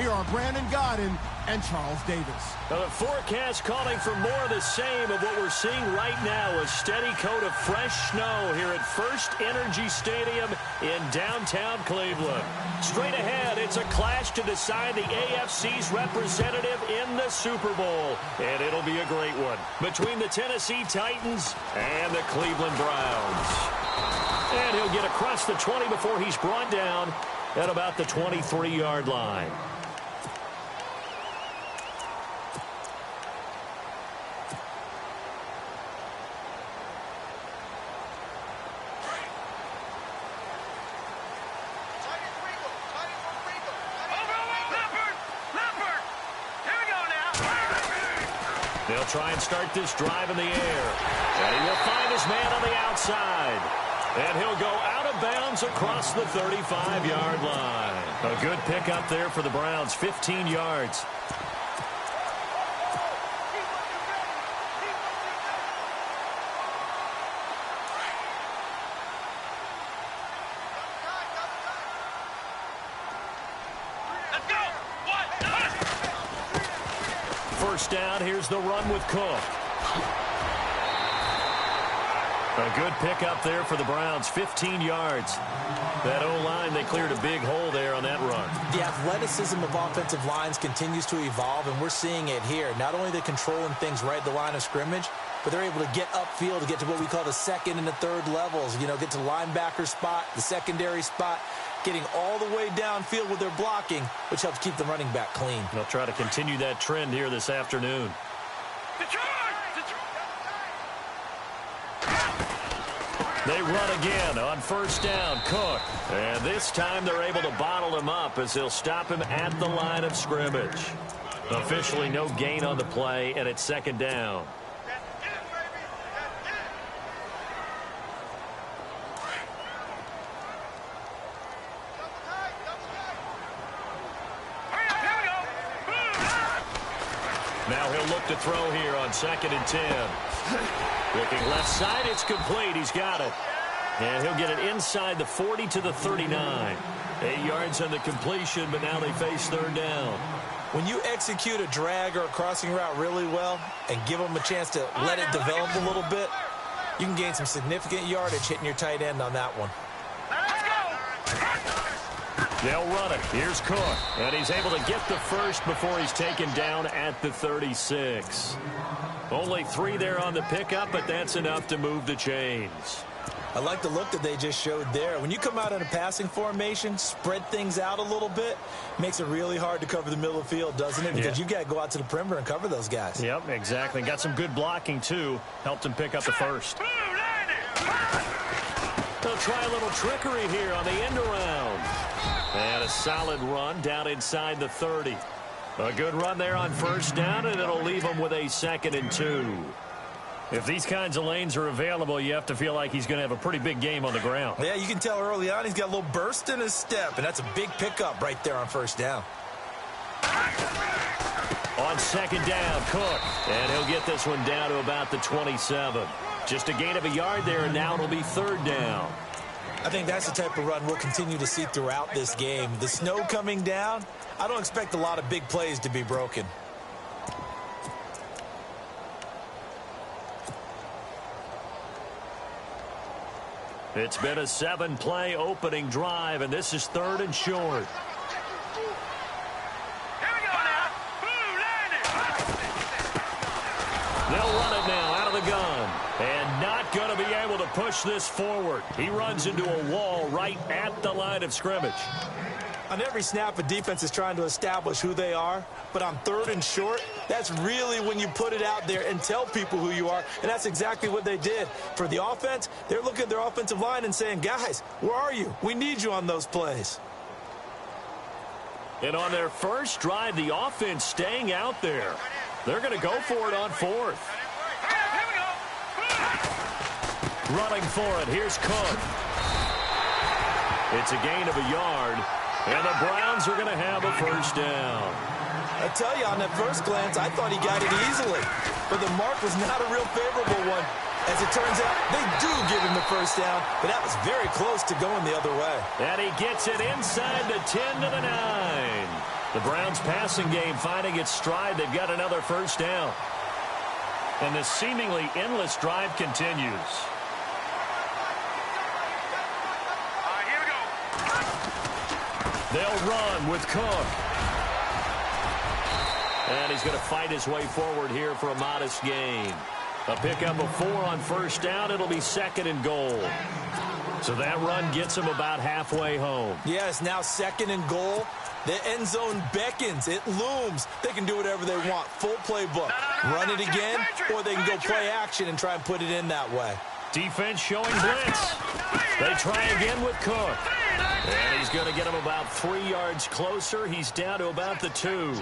Here are Brandon Godden and Charles Davis. The forecast calling for more of the same of what we're seeing right now, a steady coat of fresh snow here at First Energy Stadium in downtown Cleveland. Straight ahead, it's a clash to decide the AFC's representative in the Super Bowl, and it'll be a great one between the Tennessee Titans and the Cleveland Browns. And he'll get across the 20 before he's brought down at about the 23-yard line. They'll try and start this drive in the air. And he will find his man on the outside. And he'll go out of bounds across the 35-yard line. A good pickup there for the Browns, 15 yards. First down, here's the run with Cook. A good pickup there for the Browns, 15 yards. That O-line, they cleared a big hole there on that run. The athleticism of offensive lines continues to evolve, and we're seeing it here. Not only are they controlling things right at the line of scrimmage, but they're able to get upfield to get to what we call the second and the third levels. You know, get to linebacker spot, the secondary spot, getting all the way downfield with their blocking, which helps keep the running back clean. They'll try to continue that trend here this afternoon. They run again on first down, Cook. And this time they're able to bottle him up as they'll stop him at the line of scrimmage. Officially no gain on the play, and it's second down. Now he'll look to throw here on 2nd and 10. Looking left side, it's complete. He's got it. And he'll get it inside the 40 to the 39. 8 yards on the completion, but now they face third down. When you execute a drag or a crossing route really well and give them a chance to let it develop a little bit, you can gain some significant yardage hitting your tight end on that one. They'll run it. Here's Cook. And he's able to get the first before he's taken down at the 36. Only 3 there on the pickup, but that's enough to move the chains. I like the look that they just showed there. When you come out in a passing formation, spread things out a little bit, makes it really hard to cover the middle of the field, doesn't it? Because you got to go out to the perimeter and cover those guys. Yep, exactly. Got some good blocking, too. Helped him pick up the first. They'll try a little trickery here on the end around. And a solid run down inside the 30. A good run there on first down, and it'll leave him with a 2nd and 2. If these kinds of lanes are available, you have to feel like he's going to have a pretty big game on the ground. Yeah, you can tell early on he's got a little burst in his step, and that's a big pickup right there on first down. On 2nd down, Cook. And he'll get this one down to about the 27. Just a gain of a yard there, and now it'll be 3rd down. I think that's the type of run we'll continue to see throughout this game. The snow coming down, I don't expect a lot of big plays to be broken. It's been a 7-play opening drive, and this is 3rd and short. They'll run it now out of the gun. And not going to be able to push this forward. He runs into a wall right at the line of scrimmage. On every snap, a defense is trying to establish who they are. But on 3rd and short, that's really when you put it out there and tell people who you are. And that's exactly what they did. For the offense, they're looking at their offensive line and saying, guys, where are you? We need you on those plays. And on their first drive, the offense staying out there. They're going to go for it on 4th. Running for it, here's Cook. It's a gain of a yard, and the Browns are going to have a first down. I tell you, on that first glance, I thought he got it easily. But the mark was not a real favorable one. As it turns out, they do give him the first down, but that was very close to going the other way. And he gets it inside the 10 to the 9. The Browns' passing game finding its stride. They've got another first down. And this seemingly endless drive continues. Here we go. They'll run with Cook. And he's going to fight his way forward here for a modest gain. A pickup of 4 on first down. It'll be 2nd and goal. So that run gets him about halfway home. Yeah, it's now 2nd and goal. The end zone beckons. It looms. They can do whatever they want. Full playbook. Run it again, or they can go play action and try and put it in that way. Defense showing blitz. They try again with Cook. And he's going to get him about 3 yards closer. He's down to about the 2.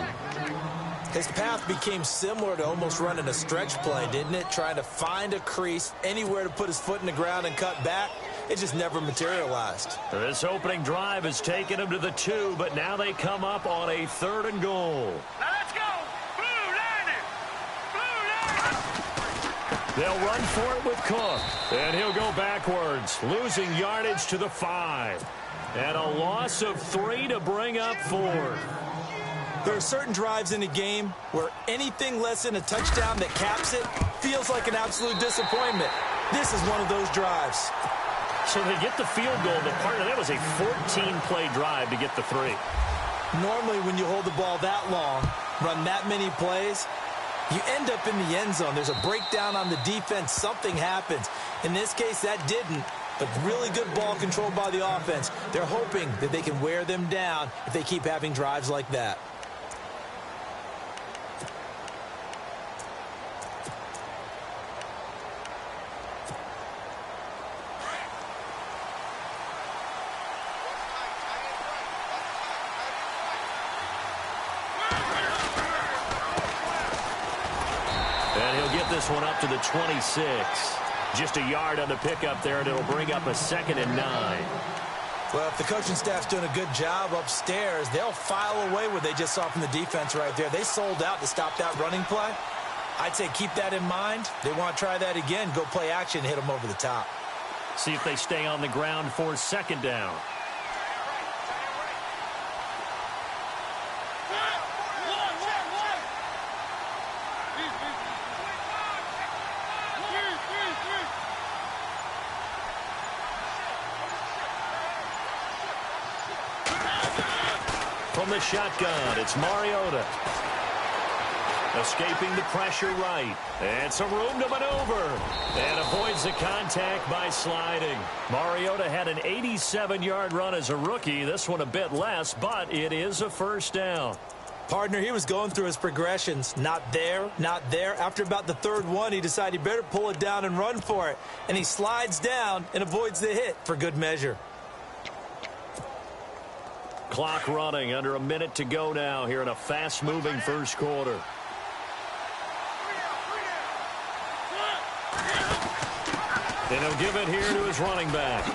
His path became similar to almost running a stretch play, didn't it? Trying to find a crease, anywhere to put his foot in the ground and cut back. It just never materialized. This opening drive has taken him to the 2, but now they come up on a 3rd and goal. Now let's go. Blue line. They'll run for it with Cook. And he'll go backwards, losing yardage to the 5. And a loss of 3 to bring up 4. There are certain drives in a game where anything less than a touchdown that caps it feels like an absolute disappointment. This is one of those drives. So they get the field goal, but part of that was a 14-play drive to get the 3. Normally when you hold the ball that long, run that many plays, you end up in the end zone. There's a breakdown on the defense. Something happens. In this case, that didn't. But really good ball control by the offense. They're hoping that they can wear them down if they keep having drives like that. And he'll get this one up to the 26. Just a yard on the pickup there, and it'll bring up a 2nd and 9. Well, if the coaching staff's doing a good job upstairs, they'll file away what they just saw from the defense right there. They sold out to stop that running play. I'd say keep that in mind. They want to try that again, go play action, hit them over the top. See if they stay on the ground for 2nd down. From the shotgun, it's Mariota. Escaping the pressure right. And some room to maneuver. And avoids the contact by sliding. Mariota had an 87-yard run as a rookie. This one a bit less, but it is a first down. Partner, he was going through his progressions. Not there, not there. After about the 3rd one, he decided he better pull it down and run for it. And he slides down and avoids the hit for good measure. Clock running, under a minute to go now here in a fast-moving first quarter. And he'll give it here to his running back.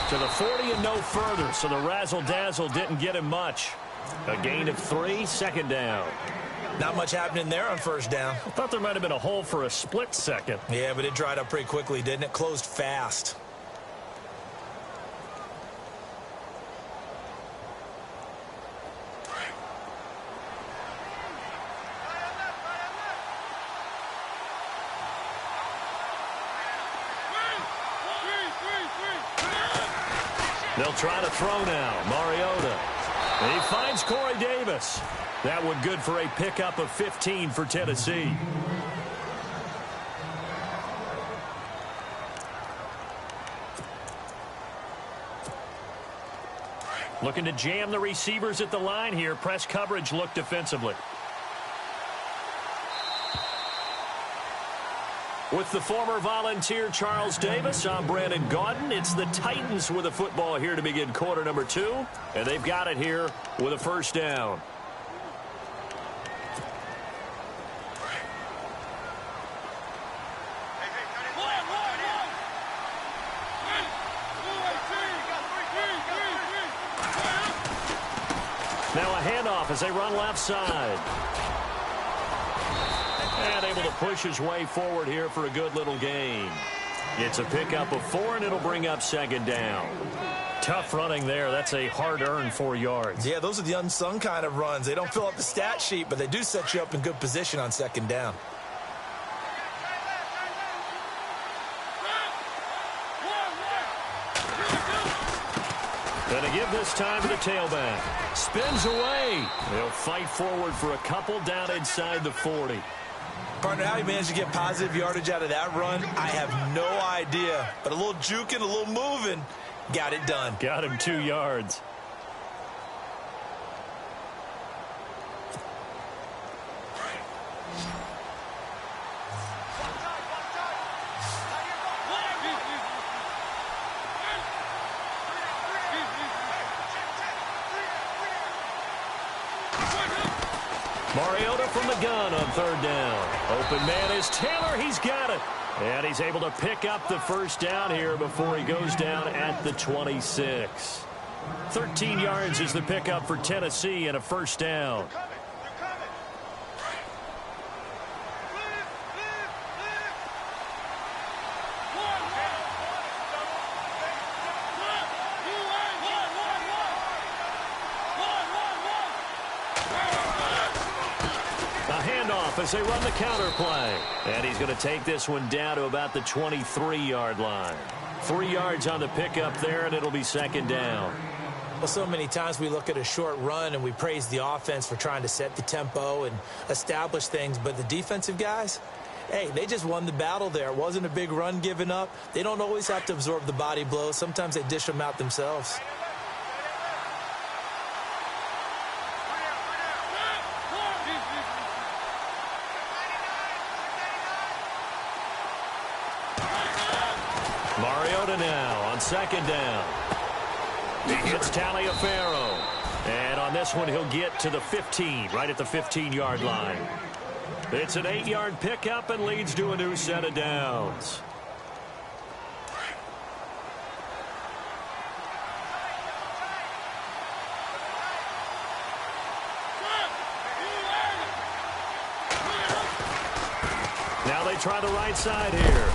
To the 40 and no further, so the razzle-dazzle didn't get him much. A gain of 3, 2nd down. Not much happening there on first down. I thought there might have been a hole for a split second. Yeah, but it dried up pretty quickly, didn't it? Closed fast. They'll try to throw now. Mariota. And he finds Corey Davis. That one good for a pickup of 15 for Tennessee. Looking to jam the receivers at the line here. Press coverage look defensively. With the former Volunteer Charles Davis, I'm Brandon Gaudin. It's the Titans with a football here to begin quarter number 2. And they've got it here with a first down. Now a handoff as they run left side. And able to push his way forward here for a good little gain. It's a pickup of 4, and it'll bring up 2nd down. Tough running there. That's a hard-earned 4 yards. Yeah, those are the unsung kind of runs. They don't fill up the stat sheet, but they do set you up in good position on second down. Going to give this time to the tailback. Spins away. They'll fight forward for a couple down inside the 40. Partner, how he managed to get positive yardage out of that run, I have no idea. But a little juking, a little moving, got it done. Got him 2 yards. Mariota from the gun on third down. Open man is Taylor. He's got it. And he's able to pick up the first down here before he goes down at the 26. 13 yards is the pickup for Tennessee and a first down. As they run the counter play. And he's going to take this one down to about the 23-yard line. 3 yards on the pickup there, and it'll be second down. Well, so many times we look at a short run and we praise the offense for trying to set the tempo and establish things, but the defensive guys, hey, they just won the battle there. It wasn't a big run given up. They don't always have to absorb the body blows. Sometimes they dish them out themselves. Mariota now on second down. He hits Taliaferro. And on this one, he'll get to the 15, right at the 15-yard line. It's an 8-yard pickup and leads to a new set of downs. Now they try the right side here.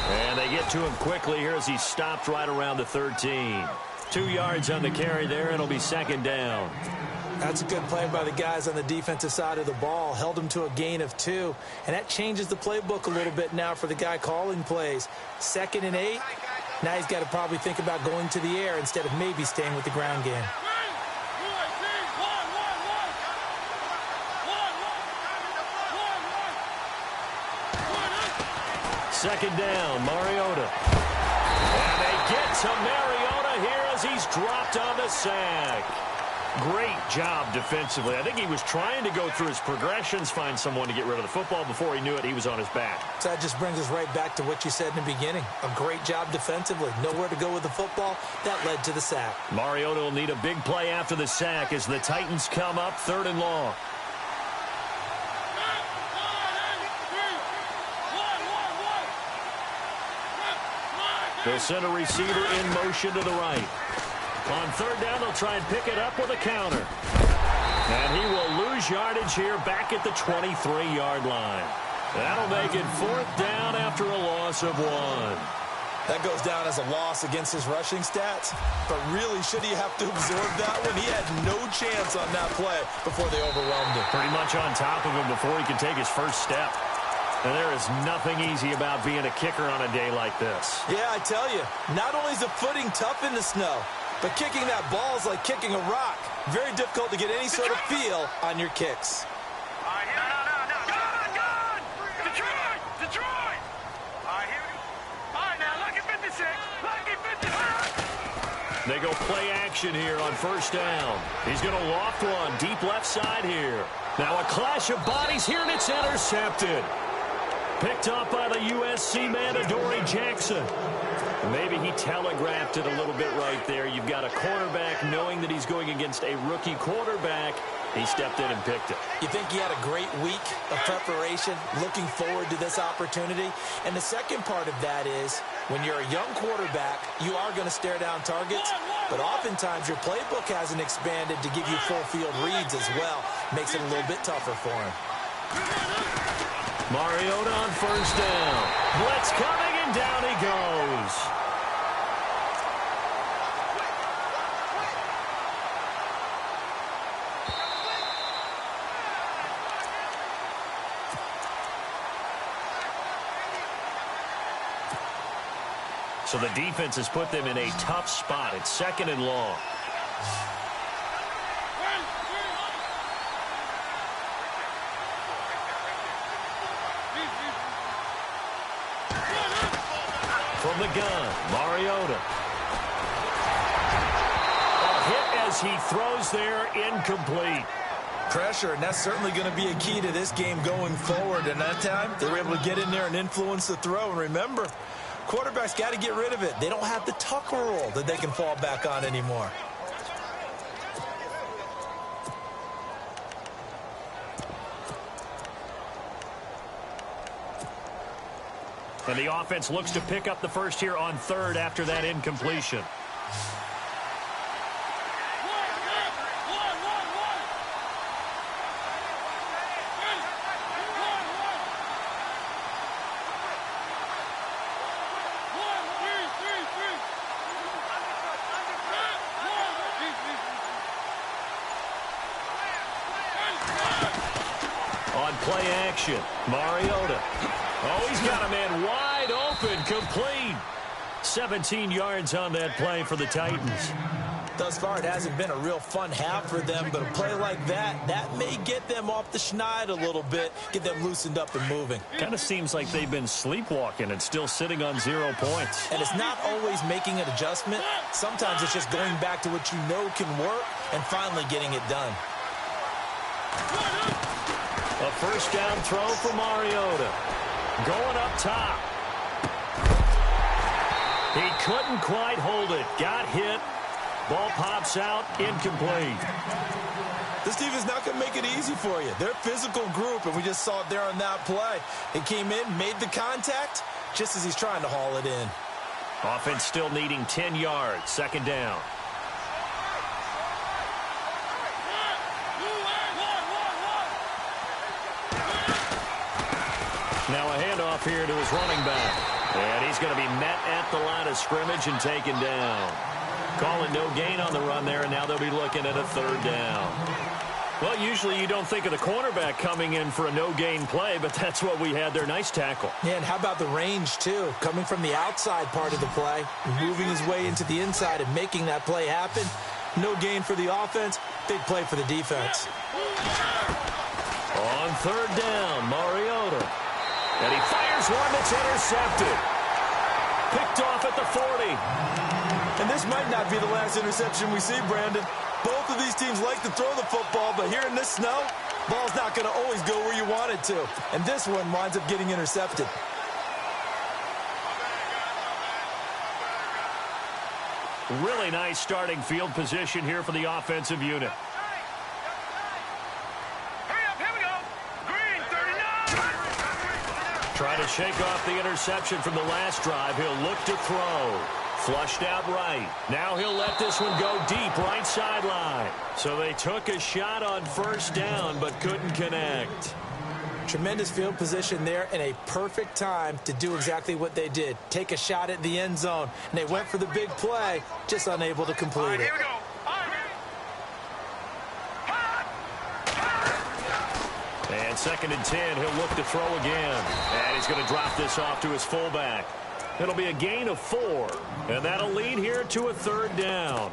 And they get to him quickly here as he stopped right around the 13. 2 yards on the carry there, and it'll be second down. That's a good play by the guys on the defensive side of the ball. Held him to a gain of 2. And that changes the playbook a little bit now for the guy calling plays. 2nd and 8. Now he's got to probably think about going to the air instead of maybe staying with the ground game. Second down, Mariota. And they get to Mariota here as he's dropped on the sack. Great job defensively. I think he was trying to go through his progressions, find someone to get rid of the football. Before he knew it, he was on his back. So that just brings us right back to what you said in the beginning. A great job defensively. Nowhere to go with the football. That led to the sack. Mariota will need a big play after the sack as the Titans come up 3rd and long. They'll send a receiver in motion to the right. On 3rd down, they'll try and pick it up with a counter. And he will lose yardage here back at the 23-yard line. That'll make it 4th down after a loss of 1. That goes down as a loss against his rushing stats. But really, should he have to absorb that one? He had no chance on that play before they overwhelmed him. Pretty much on top of him before he could take his first step. And there is nothing easy about being a kicker on a day like this. Yeah, I tell you, not only is the footing tough in the snow, but kicking that ball is like kicking a rock. Very difficult to get any sort of feel on your kicks. Detroit! All right, now, lucky 56. Lucky 56. They go play action here on 1st down. He's going to loft one deep left side here. Now a clash of bodies here, and it's intercepted. Picked up by the USC man, Adoree Jackson. Maybe he telegraphed it a little bit right there. You've got a quarterback knowing that he's going against a rookie quarterback. He stepped in and picked it. You think he had a great week of preparation, looking forward to this opportunity? And the second part of that is, when you're a young quarterback, you are going to stare down targets, but oftentimes your playbook hasn't expanded to give you full field reads as well. Makes it a little bit tougher for him. Mariota on 1st down. Blitz coming, and down he goes. So the defense has put them in a tough spot. It's 2nd and long. From the gun, Mariota. A hit as he throws there, incomplete. Pressure, and that's certainly going to be a key to this game going forward. And that time, they were able to get in there and influence the throw. And remember, quarterbacks got to get rid of it. They don't have the Tucker rule that they can fall back on anymore. And the offense looks to pick up the first here on 3rd after that incompletion. On play action, Mariota. Oh, he's got a man wide open, complete. 17 yards on that play for the Titans. Thus far, it hasn't been a real fun half for them, but a play like that may get them off the schneid a little bit, get them loosened up and moving. Kind of seems like they've been sleepwalking and still sitting on 0 points. And it's not always making an adjustment. Sometimes it's just going back to what you know can work and finally getting it done. A first down throw for Mariota. Going up top. He couldn't quite hold it. Got hit. Ball pops out. Incomplete. This team is not going to make it easy for you. They're a physical group, and we just saw it there on that play. He came in, made the contact, just as he's trying to haul it in. Offense still needing 10 yards. 2nd down. Now a handoff here to his running back. And he's going to be met at the line of scrimmage and taken down. Calling no gain on the run there, and now they'll be looking at a 3rd down. Well, usually you don't think of the cornerback coming in for a no-gain play, but that's what we had there. Nice tackle. Yeah, and how about the range, too? Coming from the outside part of the play, moving his way into the inside and making that play happen. No gain for the offense, big play for the defense. On 3rd down, Mariota. And he fires one that's intercepted. Picked off at the 40. And this might not be the last interception we see, Brandon. Both of these teams like to throw the football, but here in this snow, ball's not going to always go where you want it to. And this one winds up getting intercepted. Really nice starting field position here for the offensive unit. Trying to shake off the interception from the last drive. He'll look to throw. Flushed out right. Now he'll let this one go deep right sideline. So they took a shot on 1st down but couldn't connect. Tremendous field position there and a perfect time to do exactly what they did. Take a shot at the end zone. And they went for the big play, just unable to complete it. Here we go. And 2nd and 10, he'll look to throw again. And he's going to drop this off to his fullback. It'll be a gain of 4, and that'll lead here to a 3rd down.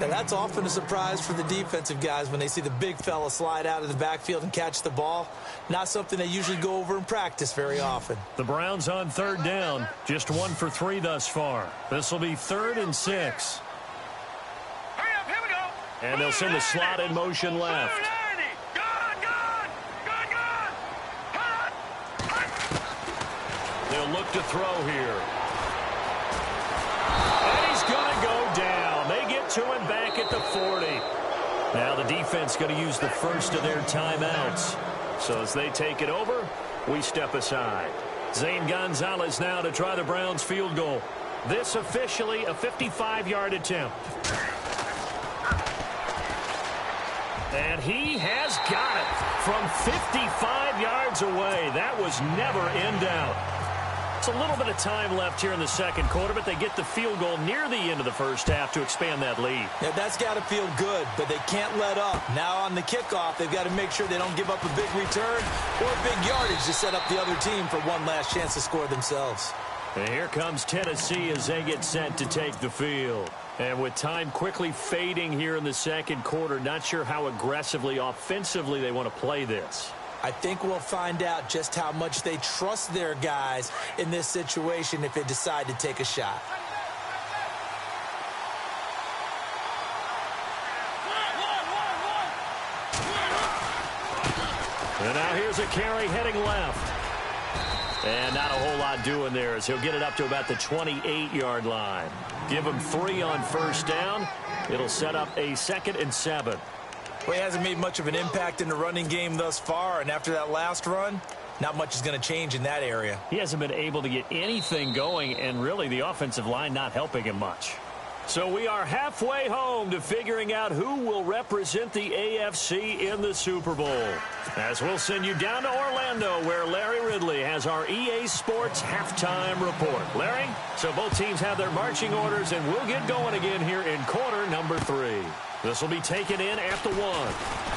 Now that's often a surprise for the defensive guys when they see the big fella slide out of the backfield and catch the ball. Not something they usually go over in practice very often. The Browns on 3rd down, just 1 for 3 thus far. This will be 3rd and 6. Hurry up, here we go. And they'll send the slot in motion left. They'll look to throw here. And he's going to go down. They get to him back at the 40. Now the defense going to use the first of their timeouts. So as they take it over, we step aside. Zane Gonzalez now to try the Browns field goal. This officially a 55-yard attempt. And he has got it from 55 yards away. That was never in doubt. It's a little bit of time left here in the 2nd quarter, but they get the field goal near the end of the 1st half to expand that lead. Yeah, that's got to feel good, but they can't let up. Now on the kickoff, they've got to make sure they don't give up a big return or big yardage to set up the other team for one last chance to score themselves. And here comes Tennessee as they get set to take the field. And with time quickly fading here in the second quarter, not sure how aggressively, offensively they want to play this. I think we'll find out just how much they trust their guys in this situation if they decide to take a shot. And now here's a carry heading left. And not a whole lot doing there as he'll get it up to about the 28-yard line. Give him 3 on first down. It'll set up a 2nd and 7. Well, he hasn't made much of an impact in the running game thus far, and after that last run, not much is going to change in that area. He hasn't been able to get anything going, and really the offensive line not helping him much. So we are halfway home to figuring out who will represent the AFC in the Super Bowl. As we'll send you down to Orlando, where Larry Ridley has our EA Sports halftime report. Larry, so both teams have their marching orders, and we'll get going again here in quarter number 3. This will be taken in at the 1.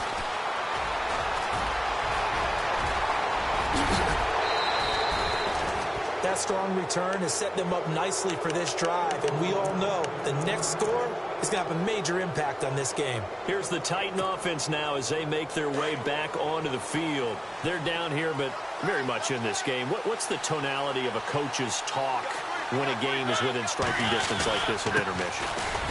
That strong return has set them up nicely for this drive, and we all know the next score is going to have a major impact on this game. Here's the Titan offense now as they make their way back onto the field. They're down here, but very much in this game. What's the tonality of a coach's talk when a game is within striking distance like this at intermission?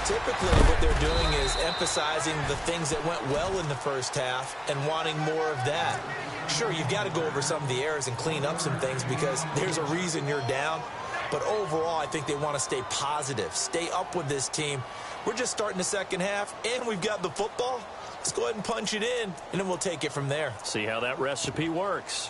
Typically, what they're doing is emphasizing the things that went well in the first half and wanting more of that. Sure, you've got to go over some of the errors and clean up some things because there's a reason you're down. But overall, I think they want to stay positive, stay up with this team. We're just starting the second half, and we've got the football. Let's go ahead and punch it in, and then we'll take it from there. See how that recipe works.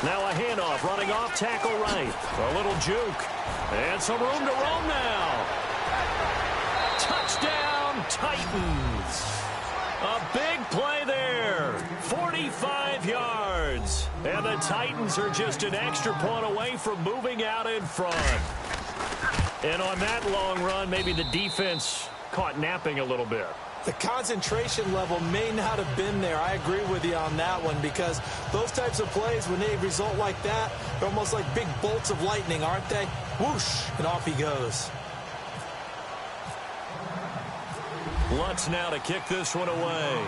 Now a handoff, running off tackle right. A little juke. And some room to roam now. Touchdown, Titans. A big play there. 45 yards. And the Titans are just an extra point away from moving out in front. And on that long run, maybe the defense caught napping a little bit. The concentration level may not have been there. I agree with you on that one because those types of plays, when they result like that, they're almost like big bolts of lightning, aren't they? Whoosh, and off he goes. Lutz now to kick this one away.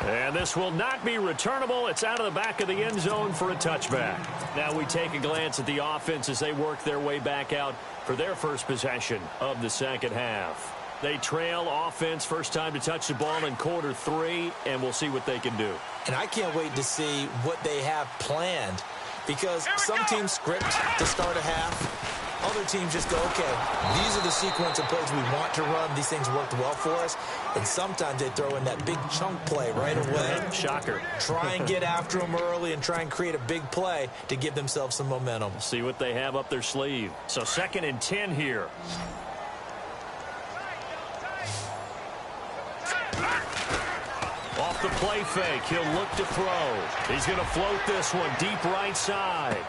And this will not be returnable. It's out of the back of the end zone for a touchback. Now we take a glance at the offense as they work their way back out for their first possession of the second half. They trail offense, first time to touch the ball in quarter 3, and we'll see what they can do. And I can't wait to see what they have planned because some teams script to start a half. Other teams just go, okay, these are the sequence of plays we want to run. These things worked well for us. And sometimes they throw in that big chunk play right away. Shocker. Try and get after them early and try and create a big play to give themselves some momentum. See what they have up their sleeve. So 2nd and 10 here. Off the play fake, he'll look to throw. He's going to float this one deep right side.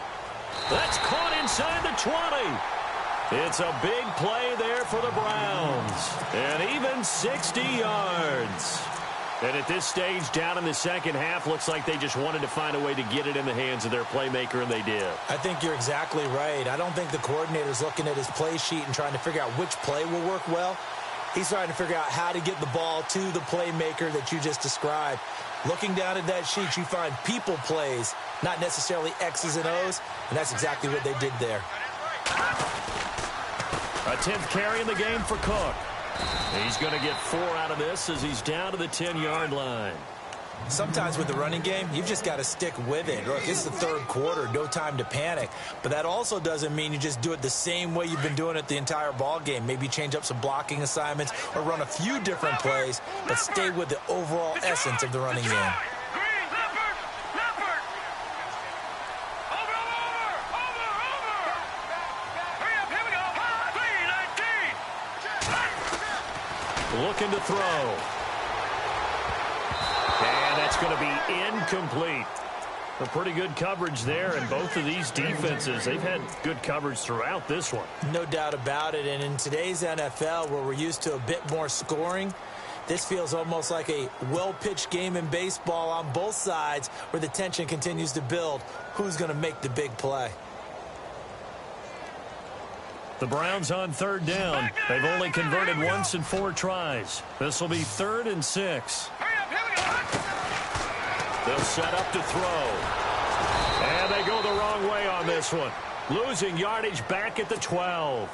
That's caught inside the 20. It's a big play there for the Browns. And even 60 yards. And at this stage, down in the second half, looks like they just wanted to find a way to get it in the hands of their playmaker, and they did. I think you're exactly right. I don't think the coordinator's looking at his play sheet and trying to figure out which play will work well. He's trying to figure out how to get the ball to the playmaker that you just described. Looking down at that sheet, you find people plays, not necessarily X's and O's, and that's exactly what they did there. A 10th carry in the game for Cook. He's going to get 4 out of this as he's down to the 10-yard line. Sometimes with the running game, you've just got to stick with it. Look, it's the third quarter, no time to panic. But that also doesn't mean you just do it the same way you've been doing it the entire ball game. Maybe change up some blocking assignments or run a few different plays, but stay with the overall essence of the running game. Looking to throw. That's going to be incomplete. A pretty good coverage there, and both of these defenses, they've had good coverage throughout this one. No doubt about it, and in today's NFL, where we're used to a bit more scoring, this feels almost like a well-pitched game in baseball on both sides where the tension continues to build. Who's going to make the big play? The Browns on third down. They've only converted once in 4 tries. This will be 3rd and 6. They'll set up to throw. And they go the wrong way on this one. Losing yardage back at the 12.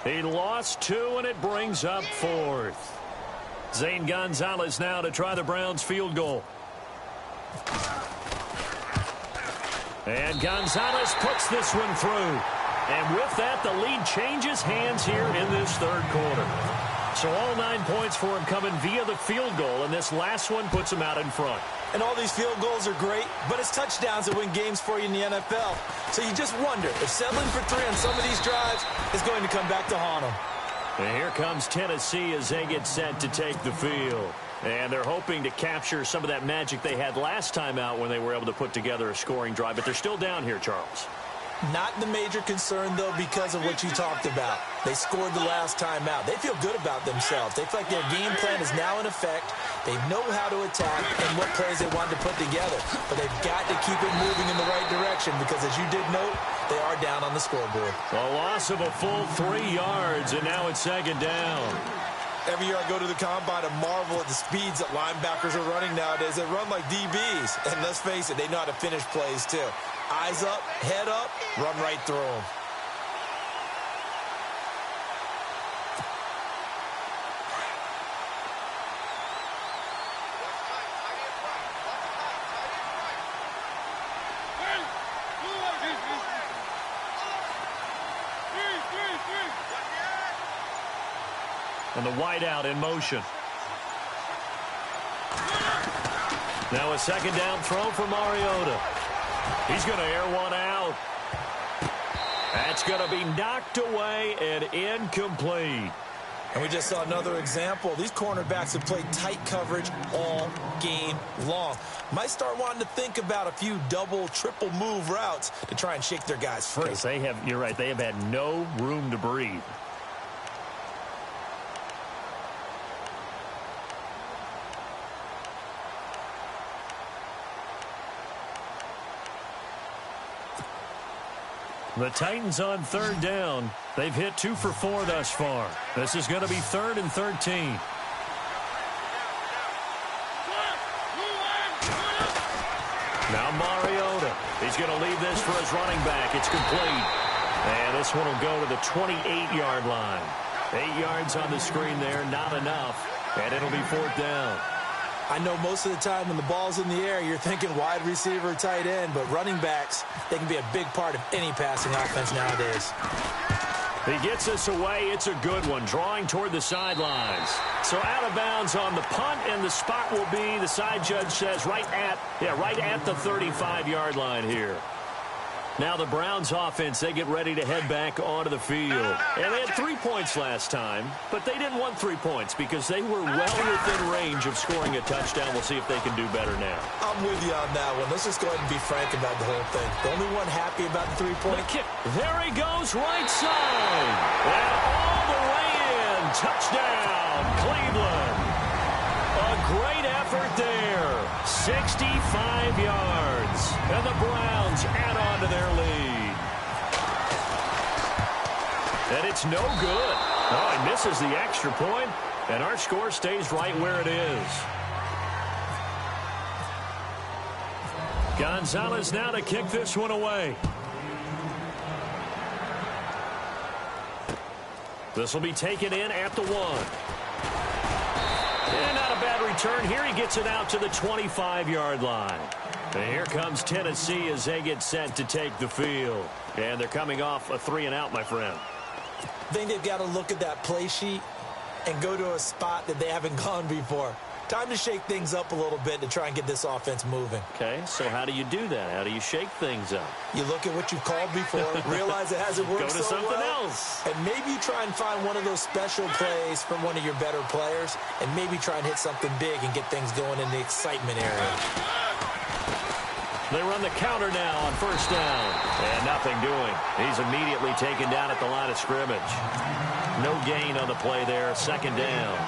He lost 2, and it brings up 4th. Zane Gonzalez now to try the Browns field goal. And Gonzalez puts this one through. And with that, the lead changes hands here in this 3rd quarter. So all 9 points for him coming via the field goal, and this last one puts him out in front. And all these field goals are great, but it's touchdowns that win games for you in the NFL. So you just wonder if settling for 3 on some of these drives is going to come back to haunt them. And here comes Tennessee as they get set to take the field. And they're hoping to capture some of that magic they had last time out when they were able to put together a scoring drive. But they're still down here, Charles. Not the major concern, though, because of what you talked about. They scored the last time out. They feel good about themselves. They feel like their game plan is now in effect. They know how to attack and what plays they want to put together. But they've got to keep it moving in the right direction because, as you did note, they are down on the scoreboard. A loss of a full 3 yards, and now it's 2nd down. Every year I go to the combine and marvel at the speeds that linebackers are running nowadays. They run like DBs. And let's face it, they know how to finish plays, too. Eyes up, head up, run right through them. And the wideout in motion. Now a 2nd down throw for Mariota. He's going to air one out. That's going to be knocked away and incomplete. And we just saw another example. These cornerbacks have played tight coverage all game long. Might start wanting to think about a few double, triple move routes to try and shake their guys free. Because they have, you're right, they have had no room to breathe. The Titans on 3rd down. They've hit 2 for 4 thus far. This is going to be 3rd and 13. Now Mariota. He's going to leave this for his running back. It's complete. And this one will go to the 28-yard line. 8 yards on the screen there, not enough. And it'll be 4th down. I know most of the time when the ball's in the air, you're thinking wide receiver, tight end, but running backs, they can be a big part of any passing offense nowadays. He gets this away. It's a good one, drawing toward the sidelines. So out of bounds on the punt, and the spot will be, the side judge says, right at the 35-yard line here. Now the Browns offense, they get ready to head back onto the field. And they had 3 points last time, but they didn't want 3 points because they were well within range of scoring a touchdown. We'll see if they can do better now. I'm with you on that one. Let's just go ahead and be frank about the whole thing. The only one happy about the 3-point kick. There he goes, right side. And all the way in. Touchdown, Cleveland. A great effort there. 65 yards. And the Browns add on to their lead. And it's no good. Oh, he misses the extra point, and our score stays right where it is. Gonzalez now to kick this one away. This will be taken in at the 1. And not a bad return here. He gets it out to the 25-yard line. And here comes Tennessee as they get set to take the field. And they're coming off a 3-and-out, my friend. I think they've got to look at that play sheet and go to a spot that they haven't gone before. Time to shake things up a little bit to try and get this offense moving. Okay, so how do you do that? How do you shake things up? You look at what you've called before, realize it hasn't worked so well. Go to something else. And maybe you try and find one of those special plays from one of your better players, and maybe try and hit something big and get things going in the excitement area. They run the counter now on first down. And nothing doing. He's immediately taken down at the line of scrimmage. No gain on the play there. Second down.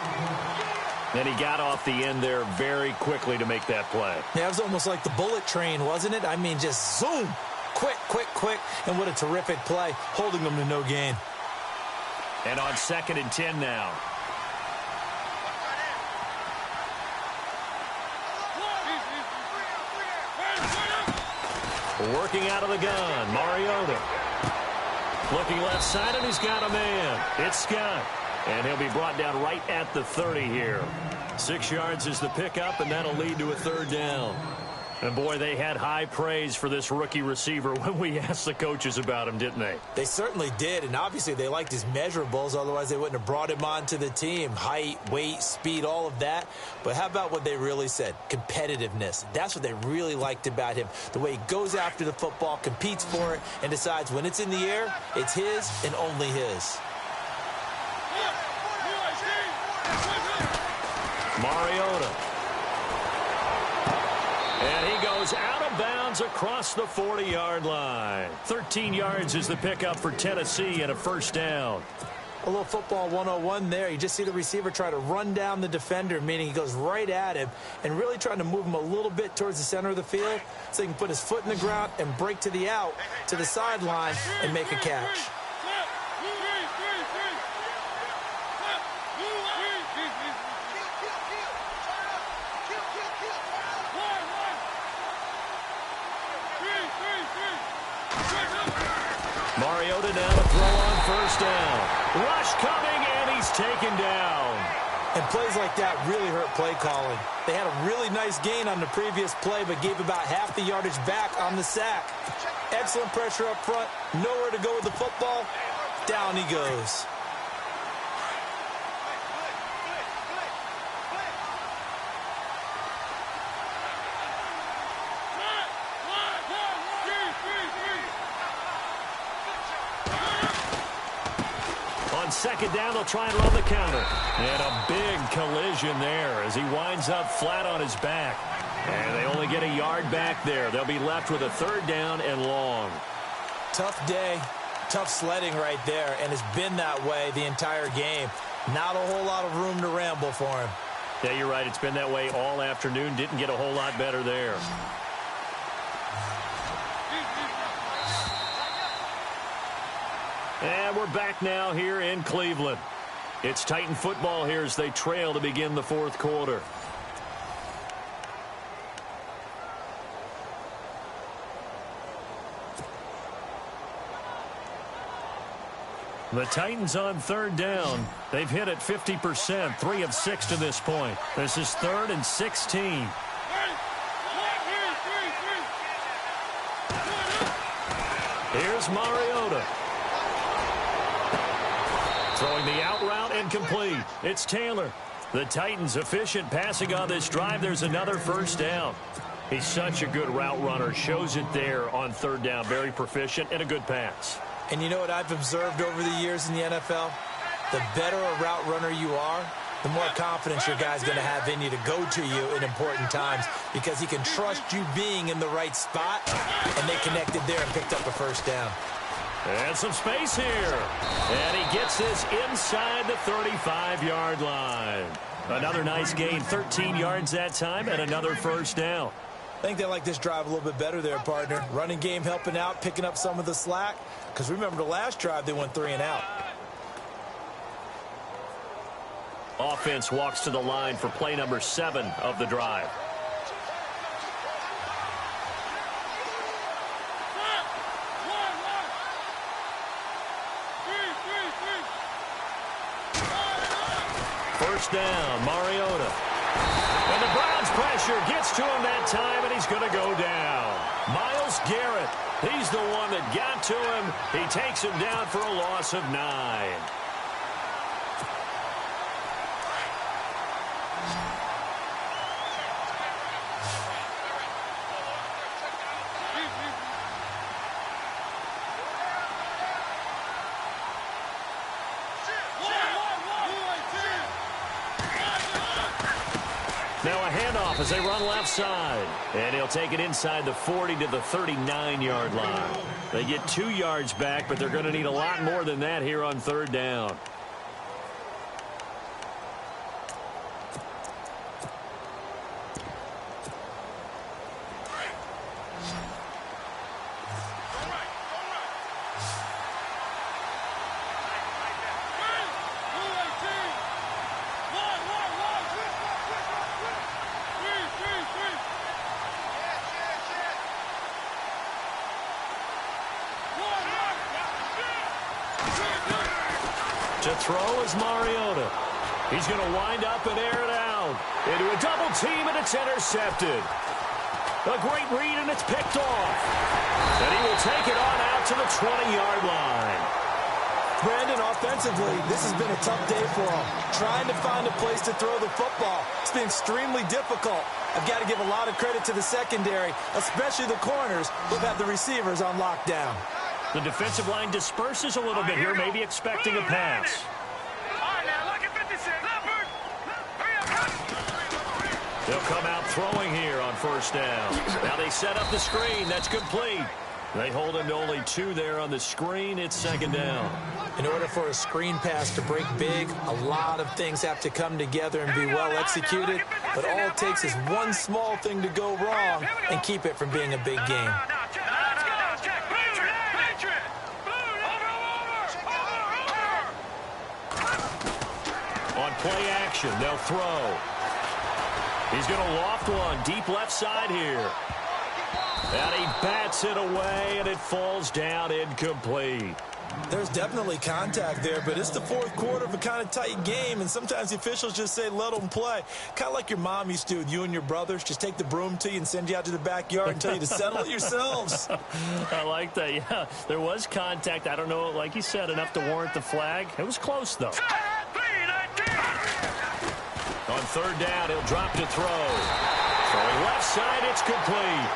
And he got off the end there very quickly to make that play. Yeah, it was almost like the bullet train, wasn't it? I mean, just zoom. Quick, quick, quick. And what a terrific play, holding them to no gain. And on 2nd and 10 now. Working out of the gun, Mariota. Looking left side, and he's got a man. It's Scott. And he'll be brought down right at the 30 here. 6 yards is the pickup, and that'll lead to a third down. And, boy, they had high praise for this rookie receiver when we asked the coaches about him, didn't they? They certainly did, and obviously they liked his measurables. Otherwise, they wouldn't have brought him onto the team. Height, weight, speed, all of that. But how about what they really said? Competitiveness. That's what they really liked about him. The way he goes after the football, competes for it, and decides when it's in the air, it's his and only his. Mariota. And he goes out of bounds across the 40-yard line. 13 yards is the pickup for Tennessee and a first down. A little football 101 there. You just see the receiver try to run down the defender, meaning he goes right at him and really trying to move him a little bit towards the center of the field so he can put his foot in the ground and break to the out, to the sideline, and make a catch. Mariota now to throw on first down. Rush coming, and he's taken down. And plays like that really hurt play calling. They had a really nice gain on the previous play, but gave about half the yardage back on the sack. Excellent pressure up front. Nowhere to go with the football. Down he goes. On 2nd down, they'll try and run the counter. And a big collision there as he winds up flat on his back. And they only get a yard back there. They'll be left with a third down and long. Tough day, tough sledding right there, and it's been that way the entire game. Not a whole lot of room to ramble for him. Yeah, you're right. It's been that way all afternoon. Didn't get a whole lot better there. And we're back now here in Cleveland. It's Titan football here as they trail to begin the fourth quarter. The Titans on third down. They've hit it 50%, 3 of 6 to this point. This is 3rd and 16. Here's Mariota. Throwing the out route incomplete. It's Taylor. The Titans efficient passing on this drive. There's another first down. He's such a good route runner. Shows it there on third down. Very proficient and a good pass. And you know what I've observed over the years in the NFL? The better a route runner you are, the more confidence your guy's going to have in you to go to you in important times because he can trust you being in the right spot, and they connected there and picked up a first down. And some space here. And he gets this inside the 35-yard line. Another nice gain, 13 yards that time, and another first down. I think they like this drive a little bit better there, partner. Running game helping out, picking up some of the slack. Because remember the last drive, they went 3 and out. Offense walks to the line for play number 7 of the drive. First down, Mariota. And the Browns pressure gets to him that time, and he's going to go down. Myles Garrett, he's the one that got to him. He takes him down for a loss of 9. Now a handoff as they run left side. And he'll take it inside the 40 to the 39-yard line. They get 2 yards back, but they're going to need a lot more than that here on third down. To throw is Mariota. He's going to wind up and air it out. Into a double team, and it's intercepted. A great read, and it's picked off. And he will take it on out to the 20-yard line. Brandon, offensively, this has been a tough day for him. Trying to find a place to throw the football. It's been extremely difficult. I've got to give a lot of credit to the secondary, especially the corners who've had the receivers on lockdown. The defensive line disperses a little bit here, maybe expecting a pass. They'll come out throwing here on first down. Now they set up the screen. That's complete. They hold him to only 2 there on the screen. It's second down. In order for a screen pass to break big, a lot of things have to come together and be well executed. But all it takes is one small thing to go wrong and keep it from being a big game. On play action, they'll throw. He's going to loft one deep left side here. And he bats it away, and it falls down incomplete. There's definitely contact there, but it's the fourth quarter of a kind of tight game, and sometimes the officials just say, let them play. Kind of like your mom used to with you and your brothers. Just take the broom to you and send you out to the backyard and tell you to settle it yourselves. I like that, yeah. There was contact. I don't know, like you said, enough to warrant the flag. It was close, though. On third down, he'll drop to throw. Throwing left side, it's complete.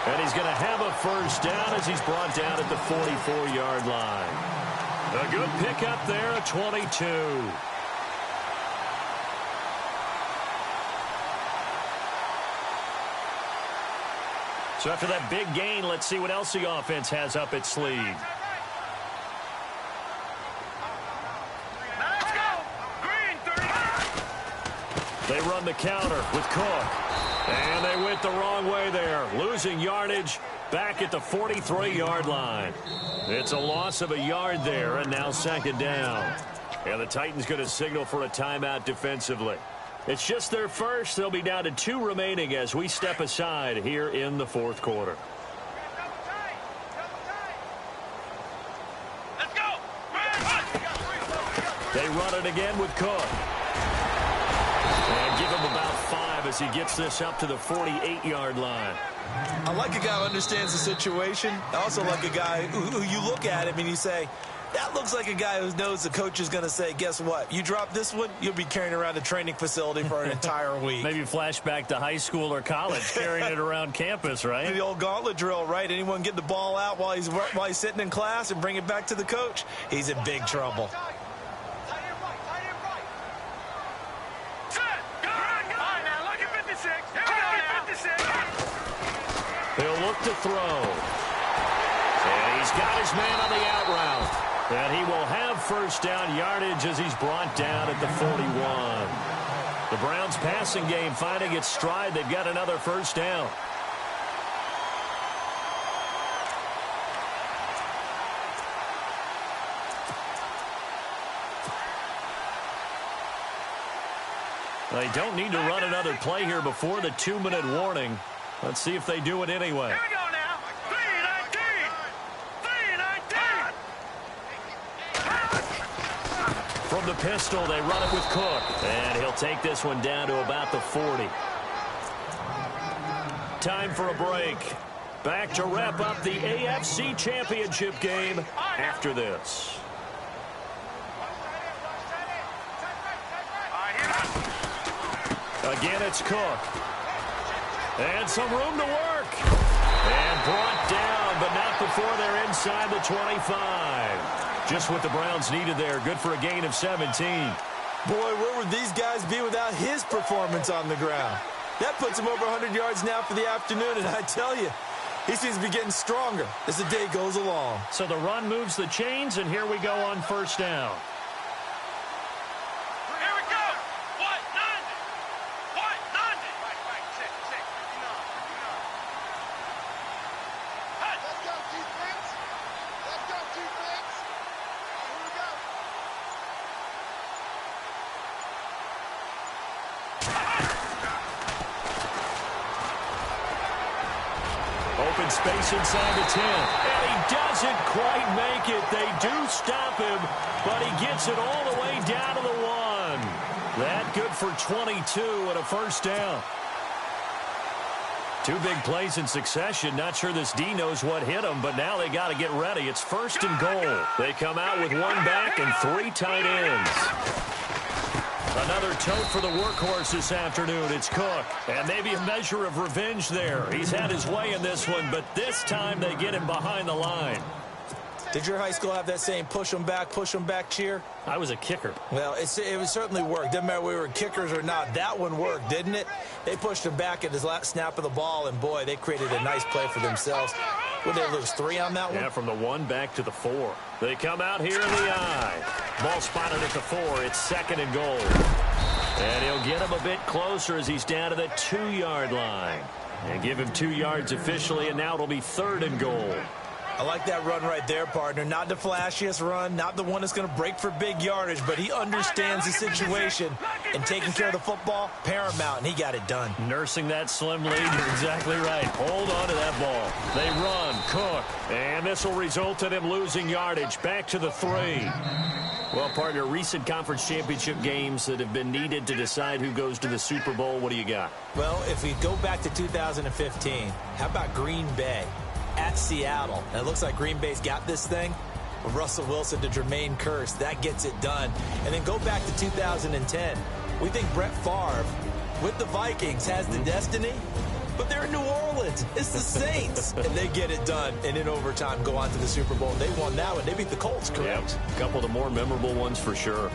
And he's going to have a first down as he's brought down at the 44-yard line. A good pickup there at 22. So after that big gain, let's see what else the offense has up its sleeve. They run the counter with Cook. And they went the wrong way there, losing yardage back at the 43-yard line. It's a loss of a yard there, and now second down. And the Titans going to signal for a timeout defensively. It's just their first. They'll be down to 2 remaining as we step aside here in the fourth quarter. Let's go. They run it again with Cook. And give him about 5 as he gets this up to the 48-yard line. I like a guy who understands the situation. I also like a guy who you look at him and you say, that looks like a guy who knows the coach is going to say, guess what? You drop this one, you'll be carrying around a training facility for an entire week. Maybe flashback to high school or college, carrying it around campus, right? The old gauntlet drill, right? Anyone get the ball out while he's sitting in class and bring it back to the coach? He's in big trouble. He'll look to throw. And he's got his man on the out route. And he will have first down yardage as he's brought down at the 41. The Browns passing game finding its stride. They've got another first down. They don't need to run another play here before the 2-minute warning. Let's see if they do it anyway. Here we go now. 3-19. From the pistol, they run it with Cook. And he'll take this one down to about the 40. Time for a break. Back to wrap up the AFC Championship game after this. Again, it's Cook. And some room to work. And brought down, but not before they're inside the 25. Just what the Browns needed there. Good for a gain of 17. Boy, where would these guys be without his performance on the ground? That puts him over 100 yards now for the afternoon, and I tell you, he seems to be getting stronger as the day goes along. So the run moves the chains, and here we go on first down. Here we go. What? 90. What? 90. Right. Check. You know. Hey. Let's go, defense. Here we go. Open space inside the 10. And he doesn't quite make it. They do stop him, but he gets it all the way down to the 1. That good for 22 and a first down. 2 big plays in succession. Not sure this D knows what hit him, but now they got to get ready. It's first and goal. They come out with 1 back and 3 tight ends. Another tote for the workhorse this afternoon. It's Cook. And maybe a measure of revenge there. He's had his way in this one, but this time they get him behind the line. Did your high school have that saying, push them back cheer? I was a kicker. Well, it certainly worked. Didn't matter if we were kickers or not. That one worked, didn't it? They pushed him back at his last snap of the ball, and boy, they created a nice play for themselves. Would they lose 3 on that one? Yeah, from the 1 back to the 4. They come out here in the I. Ball spotted at the 4. It's second and goal. And he'll get him a bit closer as he's down to the 2-yard line. And give him 2 yards officially, and now it'll be third and goal. I like that run right there, partner. Not the flashiest run, not the one that's going to break for big yardage, but he understands the situation, and taking care of the football, paramount, and he got it done. Nursing that slim lead, you're exactly right. Hold on to that ball. They run, Cook, and this will result in him losing yardage. Back to the 3. Well, partner, recent conference championship games that have been needed to decide who goes to the Super Bowl, what do you got? Well, if we go back to 2015, how about Green Bay at Seattle? And it looks like Green Bay's got this thing. From Russell Wilson to Jermaine Kearse, that gets it done. And then go back to 2010. We think Brett Favre with the Vikings has the destiny, but they're in New Orleans. It's the Saints. And they get it done. And in overtime, go on to the Super Bowl. They won that one. They beat the Colts, correct? Yep. A couple of the more memorable ones for sure.